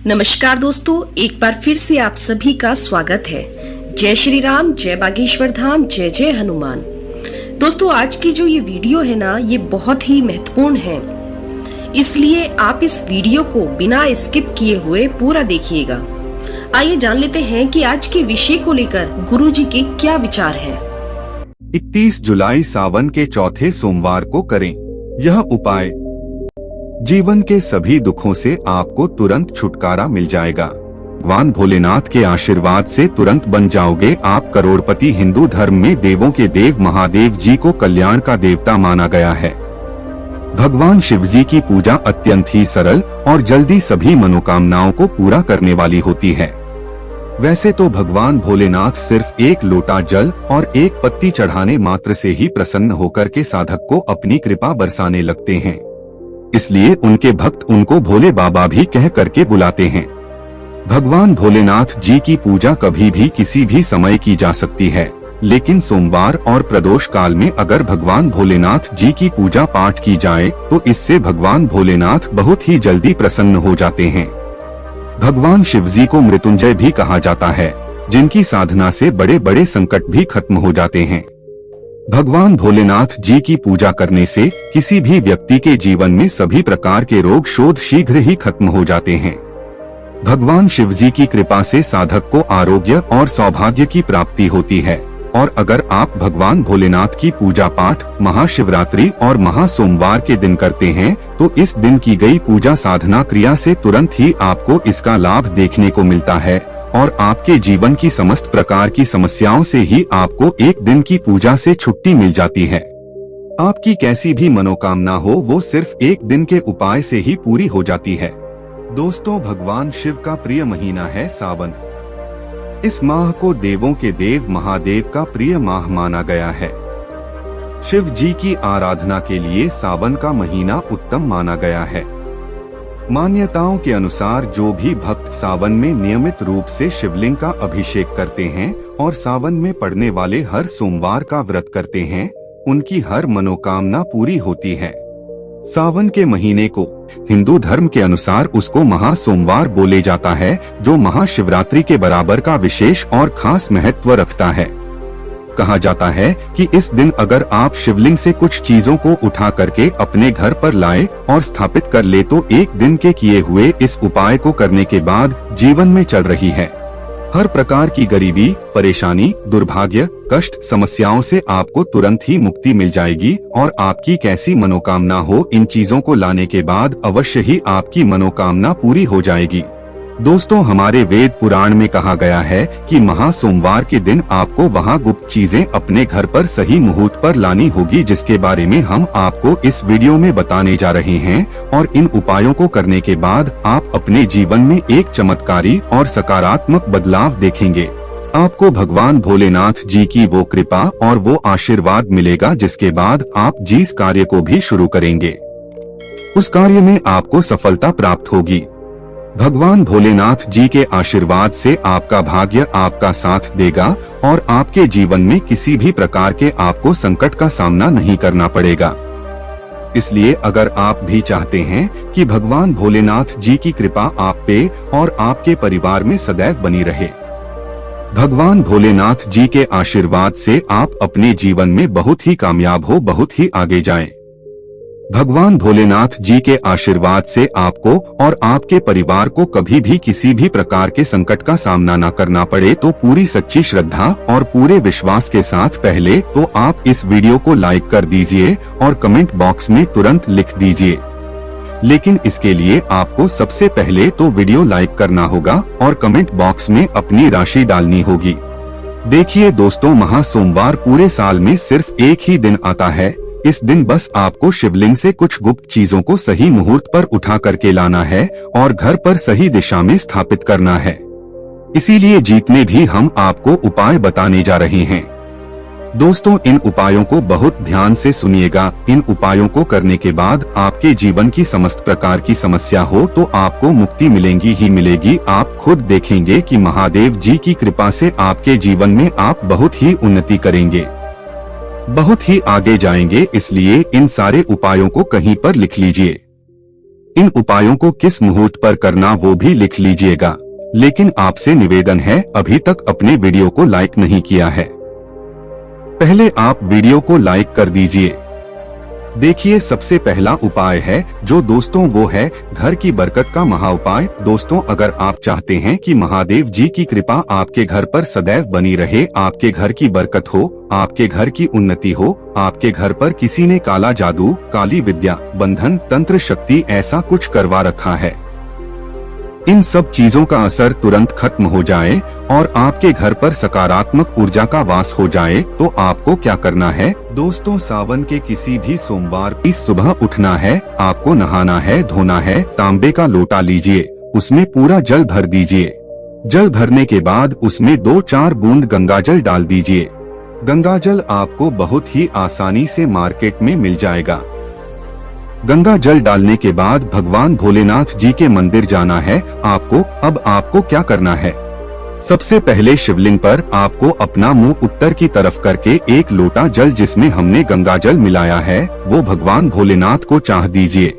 नमस्कार दोस्तों, एक बार फिर से आप सभी का स्वागत है। जय श्री राम, जय बागेश्वर धाम, जय जय हनुमान। दोस्तों, आज की जो ये वीडियो है ना, ये बहुत ही महत्वपूर्ण है, इसलिए आप इस वीडियो को बिना स्किप किए हुए पूरा देखिएगा। आइए जान लेते हैं कि आज के विषय को लेकर गुरुजी के क्या विचार हैं। 31 जुलाई सावन के चौथे सोमवार को करें यह उपाय। जीवन के सभी दुखों से आपको तुरंत छुटकारा मिल जाएगा। भगवान भोलेनाथ के आशीर्वाद से तुरंत बन जाओगे आप करोड़पति। हिंदू धर्म में देवों के देव महादेव जी को कल्याण का देवता माना गया है। भगवान शिव जी की पूजा अत्यंत ही सरल और जल्दी सभी मनोकामनाओं को पूरा करने वाली होती है। वैसे तो भगवान भोलेनाथ सिर्फ एक लोटा जल और एक पत्ती चढ़ाने मात्र से ही प्रसन्न होकर के साधक को अपनी कृपा बरसाने लगते हैं, इसलिए उनके भक्त उनको भोले बाबा भी कह करके बुलाते हैं। भगवान भोलेनाथ जी की पूजा कभी भी किसी भी समय की जा सकती है, लेकिन सोमवार और प्रदोष काल में अगर भगवान भोलेनाथ जी की पूजा पाठ की जाए तो इससे भगवान भोलेनाथ बहुत ही जल्दी प्रसन्न हो जाते हैं। भगवान शिव जी को मृत्युंजय भी कहा जाता है, जिनकी साधना से बड़े बड़े संकट भी खत्म हो जाते हैं। भगवान भोलेनाथ जी की पूजा करने से किसी भी व्यक्ति के जीवन में सभी प्रकार के रोग शोध शीघ्र ही खत्म हो जाते हैं। भगवान शिव जी की कृपा से साधक को आरोग्य और सौभाग्य की प्राप्ति होती है। और अगर आप भगवान भोलेनाथ की पूजा पाठ महाशिवरात्रि और महासोमवार के दिन करते हैं तो इस दिन की गई पूजा साधना क्रिया से तुरंत ही आपको इसका लाभ देखने को मिलता है और आपके जीवन की समस्त प्रकार की समस्याओं से ही आपको एक दिन की पूजा से छुट्टी मिल जाती है। आपकी कैसी भी मनोकामना हो वो सिर्फ एक दिन के उपाय से ही पूरी हो जाती है। दोस्तों, भगवान शिव का प्रिय महीना है सावन। इस माह को देवों के देव महादेव का प्रिय माह माना गया है। शिव जी की आराधना के लिए सावन का महीना उत्तम माना गया है। मान्यताओं के अनुसार जो भी भक्त सावन में नियमित रूप से शिवलिंग का अभिषेक करते हैं और सावन में पड़ने वाले हर सोमवार का व्रत करते हैं, उनकी हर मनोकामना पूरी होती है। सावन के महीने को हिंदू धर्म के अनुसार उसको महासोमवार बोले जाता है, जो महाशिवरात्रि के बराबर का विशेष और खास महत्व रखता है। कहा जाता है कि इस दिन अगर आप शिवलिंग से कुछ चीजों को उठा करके अपने घर पर लाए और स्थापित कर ले तो एक दिन के किए हुए इस उपाय को करने के बाद जीवन में चल रही है हर प्रकार की गरीबी, परेशानी, दुर्भाग्य, कष्ट, समस्याओं से आपको तुरंत ही मुक्ति मिल जाएगी और आपकी कैसी मनोकामना हो इन चीजों को लाने के बाद अवश्य ही आपकी मनोकामना पूरी हो जाएगी। दोस्तों, हमारे वेद पुराण में कहा गया है कि महासोमवार के दिन आपको वहां गुप्त चीजें अपने घर पर सही मुहूर्त पर लानी होगी, जिसके बारे में हम आपको इस वीडियो में बताने जा रहे हैं। और इन उपायों को करने के बाद आप अपने जीवन में एक चमत्कारी और सकारात्मक बदलाव देखेंगे। आपको भगवान भोलेनाथ जी की वो कृपा और वो आशीर्वाद मिलेगा जिसके बाद आप जिस कार्य को भी शुरू करेंगे उस कार्य में आपको सफलता प्राप्त होगी। भगवान भोलेनाथ जी के आशीर्वाद से आपका भाग्य आपका साथ देगा और आपके जीवन में किसी भी प्रकार के आपको संकट का सामना नहीं करना पड़ेगा। इसलिए अगर आप भी चाहते हैं कि भगवान भोलेनाथ जी की कृपा आप पे और आपके परिवार में सदैव बनी रहे, भगवान भोलेनाथ जी के आशीर्वाद से आप अपने जीवन में बहुत ही कामयाब हो, बहुत ही आगे जाएं। भगवान भोलेनाथ जी के आशीर्वाद से आपको और आपके परिवार को कभी भी किसी भी प्रकार के संकट का सामना न करना पड़े, तो पूरी सच्ची श्रद्धा और पूरे विश्वास के साथ पहले तो आप इस वीडियो को लाइक कर दीजिए और कमेंट बॉक्स में तुरंत लिख दीजिए। लेकिन इसके लिए आपको सबसे पहले तो वीडियो लाइक करना होगा और कमेंट बॉक्स में अपनी राशि डालनी होगी। देखिए दोस्तों, महासोमवार पूरे साल में सिर्फ एक ही दिन आता है। इस दिन बस आपको शिवलिंग से कुछ गुप्त चीजों को सही मुहूर्त पर उठा करके लाना है और घर पर सही दिशा में स्थापित करना है। इसीलिए जीत में भी हम आपको उपाय बताने जा रहे हैं। दोस्तों, इन उपायों को बहुत ध्यान से सुनिएगा। इन उपायों को करने के बाद आपके जीवन की समस्त प्रकार की समस्या हो तो आपको मुक्ति मिलेगी ही मिलेगी। आप खुद देखेंगे कि महादेव जी की कृपा से आपके जीवन में आप बहुत ही उन्नति करेंगे, बहुत ही आगे जाएंगे। इसलिए इन सारे उपायों को कहीं पर लिख लीजिए। इन उपायों को किस मुहूर्त पर करना वो भी लिख लीजिएगा। लेकिन आपसे निवेदन है, अभी तक अपने वीडियो को लाइक नहीं किया है, पहले आप वीडियो को लाइक कर दीजिए। देखिए, सबसे पहला उपाय है जो दोस्तों वो है घर की बरकत का महा उपाय। दोस्तों, अगर आप चाहते हैं कि महादेव जी की कृपा आपके घर पर सदैव बनी रहे, आपके घर की बरकत हो, आपके घर की उन्नति हो, आपके घर पर किसी ने काला जादू, काली विद्या, बंधन, तंत्र शक्ति ऐसा कुछ करवा रखा है, इन सब चीजों का असर तुरंत खत्म हो जाए और आपके घर पर सकारात्मक ऊर्जा का वास हो जाए, तो आपको क्या करना है दोस्तों, सावन के किसी भी सोमवार की सुबह उठना है, आपको नहाना है, धोना है, तांबे का लोटा लीजिए, उसमें पूरा जल भर दीजिए। जल भरने के बाद उसमें 2-4 बूंद गंगाजल डाल दीजिए। गंगाजल आपको बहुत ही आसानी से मार्केट में मिल जाएगा। गंगा जल डालने के बाद भगवान भोलेनाथ जी के मंदिर जाना है आपको। अब आपको क्या करना है, सबसे पहले शिवलिंग पर आपको अपना मुंह उत्तर की तरफ करके एक लोटा जल जिसमें हमने गंगा जल मिलाया है वो भगवान भोलेनाथ को चाह दीजिए।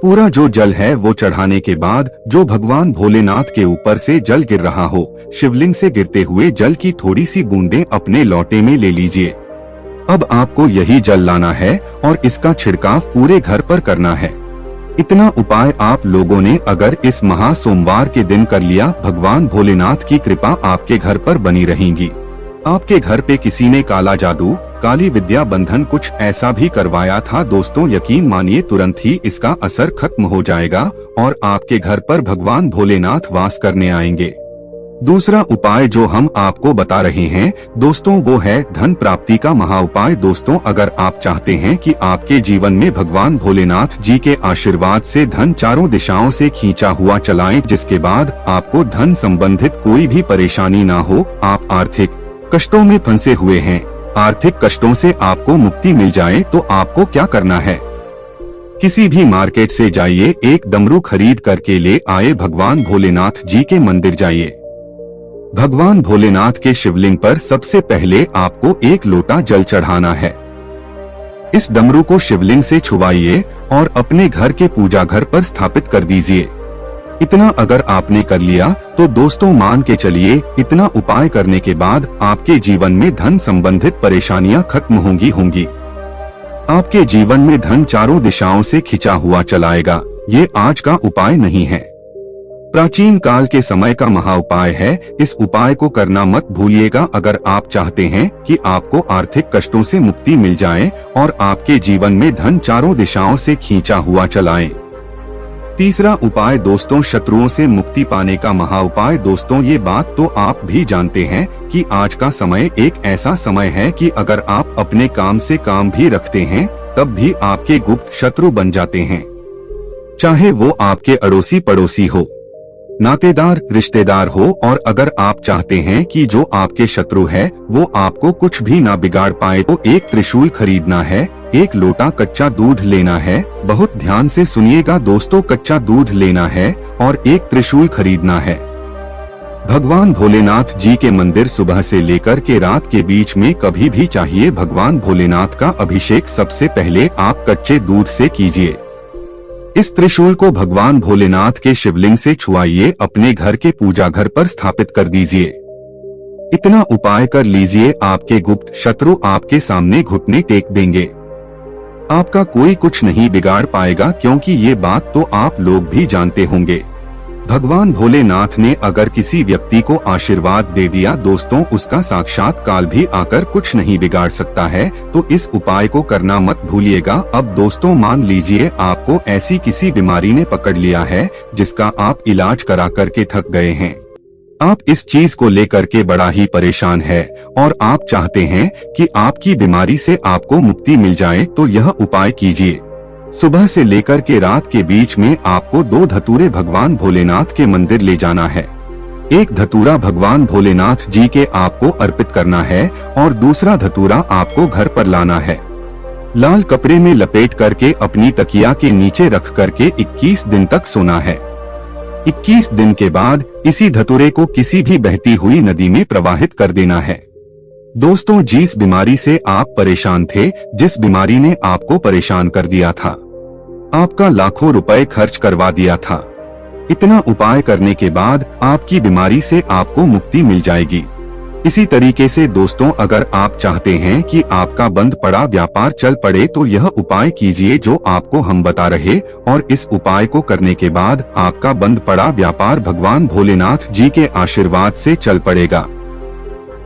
पूरा जो जल है वो चढ़ाने के बाद जो भगवान भोलेनाथ के ऊपर से जल गिर रहा हो, शिवलिंग से गिरते हुए जल की थोड़ी सी बूंदें अपने लोटे में ले लीजिए। अब आपको यही जल लाना है और इसका छिड़काव पूरे घर पर करना है। इतना उपाय आप लोगों ने अगर इस महा सोमवार के दिन कर लिया, भगवान भोलेनाथ की कृपा आपके घर पर बनी रहेगी। आपके घर पे किसी ने काला जादू, काली विद्या, बंधन कुछ ऐसा भी करवाया था दोस्तों, यकीन मानिए तुरंत ही इसका असर खत्म हो जाएगा और आपके घर पर भगवान भोलेनाथ वास करने आएंगे। दूसरा उपाय जो हम आपको बता रहे हैं दोस्तों वो है धन प्राप्ति का महा उपाय। दोस्तों, अगर आप चाहते हैं कि आपके जीवन में भगवान भोलेनाथ जी के आशीर्वाद से धन चारों दिशाओं से खींचा हुआ चलाएं, जिसके बाद आपको धन संबंधित कोई भी परेशानी ना हो, आप आर्थिक कष्टों में फंसे हुए हैं, आर्थिक कष्टों से आपको मुक्ति मिल जाए, तो आपको क्या करना है, किसी भी मार्केट से जाइए, एक डमरू खरीद करके ले आए, भगवान भोलेनाथ जी के मंदिर जाइए। भगवान भोलेनाथ के शिवलिंग पर सबसे पहले आपको एक लोटा जल चढ़ाना है। इस डमरू को शिवलिंग से छुवाइए और अपने घर के पूजा घर पर स्थापित कर दीजिए। इतना अगर आपने कर लिया तो दोस्तों मान के चलिए, इतना उपाय करने के बाद आपके जीवन में धन संबंधित परेशानियां खत्म होंगी। आपके जीवन में धन चारों दिशाओं से खिंचा हुआ चलाएगा। ये आज का उपाय नहीं है, प्राचीन काल के समय का महा उपाय है। इस उपाय को करना मत भूलिएगा अगर आप चाहते हैं कि आपको आर्थिक कष्टों से मुक्ति मिल जाए और आपके जीवन में धन चारों दिशाओं से खींचा हुआ चलाए। तीसरा उपाय दोस्तों, शत्रुओं से मुक्ति पाने का महा उपाय। दोस्तों, ये बात तो आप भी जानते हैं कि आज का समय एक ऐसा समय है कि अगर आप अपने काम से काम भी रखते हैं तब भी आपके गुप्त शत्रु बन जाते हैं, चाहे वो आपके अड़ोसी पड़ोसी हो, नातेदार रिश्तेदार हो। और अगर आप चाहते हैं कि जो आपके शत्रु है वो आपको कुछ भी ना बिगाड़ पाए, तो एक त्रिशूल खरीदना है, एक लोटा कच्चा दूध लेना है। बहुत ध्यान से सुनिएगा दोस्तों, कच्चा दूध लेना है और एक त्रिशूल खरीदना है। भगवान भोलेनाथ जी के मंदिर सुबह से लेकर के रात के बीच में कभी भी चाहिए भगवान भोलेनाथ का अभिषेक सबसे पहले आप कच्चे दूध से कीजिए। इस त्रिशूल को भगवान भोलेनाथ के शिवलिंग से छुआइए, अपने घर के पूजा घर पर स्थापित कर दीजिए। इतना उपाय कर लीजिए, आपके गुप्त शत्रु आपके सामने घुटने टेक देंगे, आपका कोई कुछ नहीं बिगाड़ पाएगा, क्योंकि ये बात तो आप लोग भी जानते होंगे। भगवान भोलेनाथ ने अगर किसी व्यक्ति को आशीर्वाद दे दिया दोस्तों, उसका साक्षात काल भी आकर कुछ नहीं बिगाड़ सकता है। तो इस उपाय को करना मत भूलिएगा। अब दोस्तों मान लीजिए आपको ऐसी किसी बीमारी ने पकड़ लिया है जिसका आप इलाज करा करके थक गए हैं, आप इस चीज को लेकर के बड़ा ही परेशान है और आप चाहते हैं कि आपकी बीमारी से आपको मुक्ति मिल जाए, तो यह उपाय कीजिए। सुबह से लेकर के रात के बीच में आपको 2 धतूरे भगवान भोलेनाथ के मंदिर ले जाना है। एक धतूरा भगवान भोलेनाथ जी के आपको अर्पित करना है और दूसरा धतूरा आपको घर पर लाना है। लाल कपड़े में लपेट करके अपनी तकिया के नीचे रख करके 21 दिन तक सोना है। 21 दिन के बाद इसी धतूरे को किसी भी बहती हुई नदी में प्रवाहित कर देना है। दोस्तों, जिस बीमारी से आप परेशान थे, जिस बीमारी ने आपको परेशान कर दिया था, आपका लाखों रुपए खर्च करवा दिया था। इतना उपाय करने के बाद आपकी बीमारी से आपको मुक्ति मिल जाएगी। इसी तरीके से दोस्तों, अगर आप चाहते हैं कि आपका बंद पड़ा व्यापार चल पड़े तो यह उपाय कीजिए जो आपको हम बता रहे, और इस उपाय को करने के बाद आपका बंद पड़ा व्यापार भगवान भोलेनाथ जी के आशीर्वाद से चल पड़ेगा।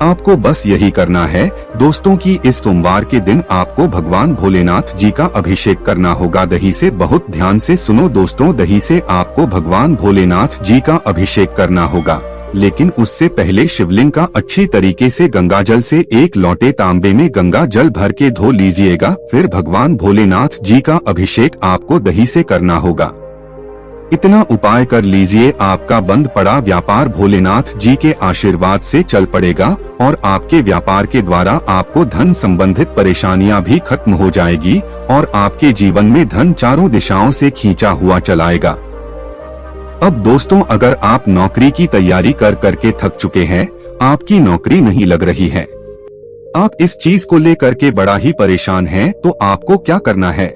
आपको बस यही करना है दोस्तों कि इस सोमवार के दिन आपको भगवान भोलेनाथ जी का अभिषेक करना होगा दही से। बहुत ध्यान से सुनो दोस्तों, दही से आपको भगवान भोलेनाथ जी का अभिषेक करना होगा, लेकिन उससे पहले शिवलिंग का अच्छी तरीके से गंगाजल से एक लोटे तांबे में गंगा जल भर के धो लीजिएगा। फिर भगवान भोलेनाथ जी का अभिषेक आपको दही से करना होगा। इतना उपाय कर लीजिए, आपका बंद पड़ा व्यापार भोलेनाथ जी के आशीर्वाद से चल पड़ेगा और आपके व्यापार के द्वारा आपको धन संबंधित परेशानियां भी खत्म हो जाएगी और आपके जीवन में धन चारों दिशाओं से खींचा हुआ चलाएगा। अब दोस्तों, अगर आप नौकरी की तैयारी कर करके थक चुके हैं, आपकी नौकरी नहीं लग रही है, आप इस चीज को लेकर के बड़ा ही परेशान हैं, तो आपको क्या करना है?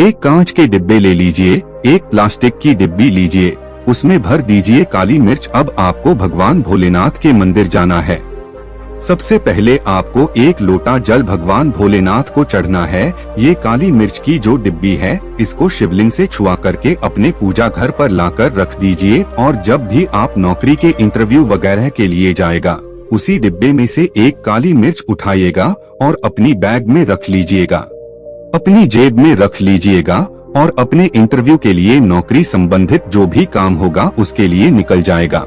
एक कांच के डिब्बे ले लीजिए, एक प्लास्टिक की डिब्बी लीजिए, उसमें भर दीजिए काली मिर्च। अब आपको भगवान भोलेनाथ के मंदिर जाना है। सबसे पहले आपको एक लोटा जल भगवान भोलेनाथ को चढ़ना है। ये काली मिर्च की जो डिब्बी है, इसको शिवलिंग से छुआ करके अपने पूजा घर पर लाकर रख दीजिए, और जब भी आप नौकरी के इंटरव्यू वगैरह के लिए जाएगा, उसी डिब्बे में से एक काली मिर्च उठाइएगा और अपनी बैग में रख लीजिएगा, अपनी जेब में रख लीजिएगा और अपने इंटरव्यू के लिए नौकरी संबंधित जो भी काम होगा उसके लिए निकल जाएगा।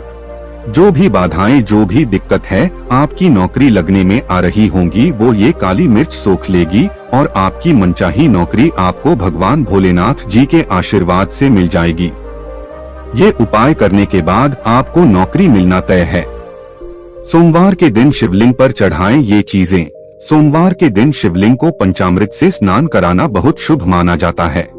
जो भी बाधाएं, जो भी दिक्कत है आपकी नौकरी लगने में आ रही होंगी, वो ये काली मिर्च सोख लेगी और आपकी मनचाही नौकरी आपको भगवान भोलेनाथ जी के आशीर्वाद से मिल जाएगी। ये उपाय करने के बाद आपको नौकरी मिलना तय है। सोमवार के दिन शिवलिंग पर चढ़ाएं ये चीजें। सोमवार के दिन शिवलिंग को पंचामृत से स्नान कराना बहुत शुभ माना जाता है।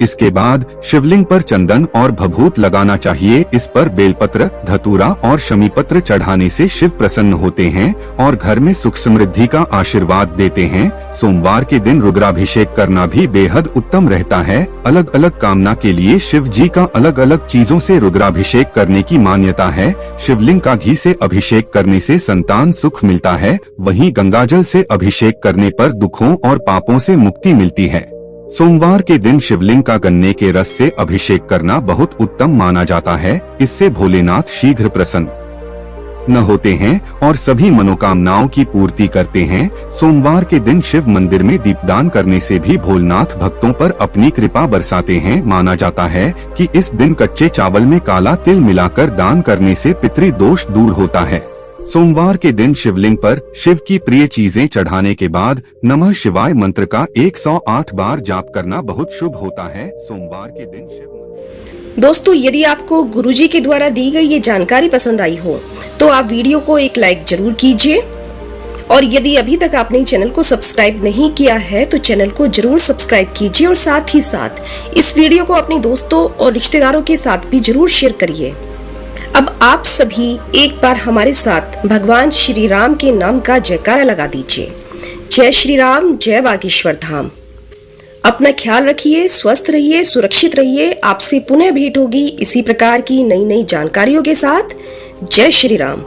इसके बाद शिवलिंग पर चंदन और भभूत लगाना चाहिए। इस पर बेलपत्र, धतूरा और शमी पत्र चढ़ाने से शिव प्रसन्न होते हैं और घर में सुख समृद्धि का आशीर्वाद देते हैं। सोमवार के दिन रुद्राभिषेक करना भी बेहद उत्तम रहता है। अलग अलग कामना के लिए शिव जी का अलग अलग चीजों से रुद्राभिषेक करने की मान्यता है। शिवलिंग का घी से अभिषेक करने से संतान सुख मिलता है, वहीं गंगाजल से अभिषेक करने पर दुखों और पापों से मुक्ति मिलती है। सोमवार के दिन शिवलिंग का गन्ने के रस से अभिषेक करना बहुत उत्तम माना जाता है। इससे भोलेनाथ शीघ्र प्रसन्न न होते हैं और सभी मनोकामनाओं की पूर्ति करते हैं। सोमवार के दिन शिव मंदिर में दीपदान करने से भी भोलेनाथ भक्तों पर अपनी कृपा बरसाते हैं। माना जाता है कि इस दिन कच्चे चावल में काला तिल मिलाकर दान करने से पितृदोष दूर होता है। सोमवार के दिन शिवलिंग पर शिव की प्रिय चीजें चढ़ाने के बाद नमः शिवाय मंत्र का 108 बार जाप करना बहुत शुभ होता है। सोमवार के दिन शिव। दोस्तों, यदि आपको गुरुजी के द्वारा दी गई ये जानकारी पसंद आई हो तो आप वीडियो को एक लाइक जरूर कीजिए, और यदि अभी तक आपने चैनल को सब्सक्राइब नहीं किया है तो चैनल को जरूर सब्सक्राइब कीजिए, और साथ ही साथ इस वीडियो को अपने दोस्तों और रिश्तेदारों के साथ भी जरूर शेयर करिए। अब आप सभी एक बार हमारे साथ भगवान श्री राम के नाम का जयकारा लगा दीजिए। जय श्री राम, जय बागेश्वर धाम। अपना ख्याल रखिए, स्वस्थ रहिए, सुरक्षित रहिए। आपसे पुनः भेंट होगी इसी प्रकार की नई नई जानकारियों के साथ। जय श्री राम।